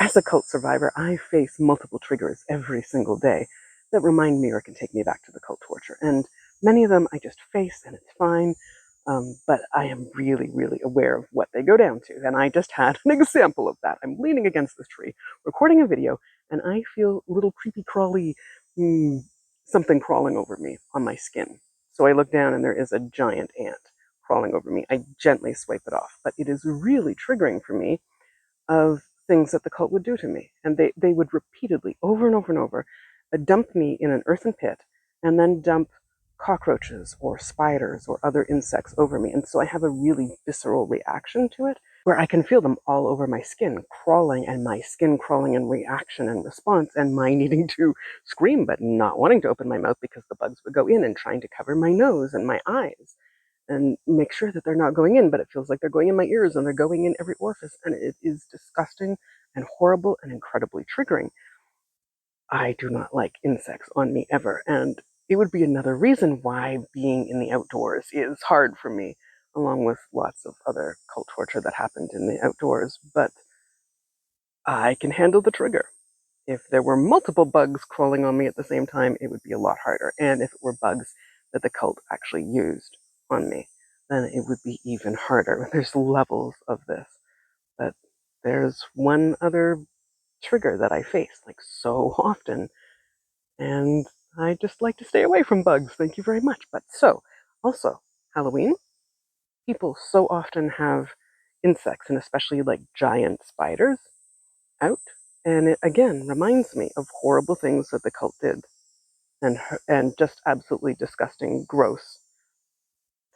As a cult survivor, I face multiple triggers every single day that remind me or can take me back to the cult torture. And many of them I just face and it's fine. But I am really, really aware of what they go down to. And I just had an example of that. I'm leaning against this tree, recording a video, and I feel little creepy crawly something crawling over me on my skin. So I look down and there is a giant ant crawling over me. I gently swipe it off, but it is really triggering for me of things that the cult would do to me. And they would repeatedly, over and over and over, dump me in an earthen pit and then dump cockroaches or spiders or other insects over me. And so I have a really visceral reaction to it where I can feel them all over my skin crawling, and my skin crawling in reaction and response, and my needing to scream but not wanting to open my mouth because the bugs would go in, and trying to cover my nose and my eyes and make sure that they're not going in, but it feels like they're going in my ears and they're going in every orifice, and it is disgusting and horrible and incredibly triggering. I do not like insects on me ever, and it would be another reason why being in the outdoors is hard for me, along with lots of other cult torture that happened in the outdoors, but I can handle the trigger. If there were multiple bugs crawling on me at the same time, it would be a lot harder. And if it were bugs that the cult actually used on me, then it would be even harder. There's levels of this. But there's one other trigger that I face, like so often, and I just like to stay away from bugs. Thank you very much. But so, also, Halloween, people so often have insects, and especially like giant spiders, out. And it again reminds me of horrible things that the cult did, and just absolutely disgusting, gross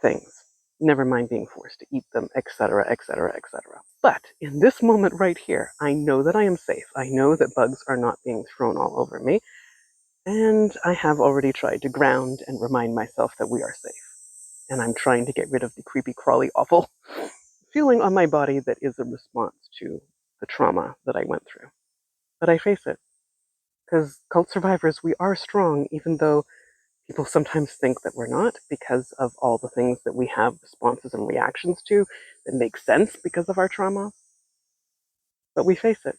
things. Never mind being forced to eat them, etc., etc., etc. But in this moment right here, I know that I am safe. I know that bugs are not being thrown all over me, and I have already tried to ground and remind myself that we are safe. And I'm trying to get rid of the creepy, crawly, awful feeling on my body that is a response to the trauma that I went through. But I face it, because cult survivors, we are strong, even though people sometimes think that we're not, because of all the things that we have responses and reactions to that make sense because of our trauma. But we face it.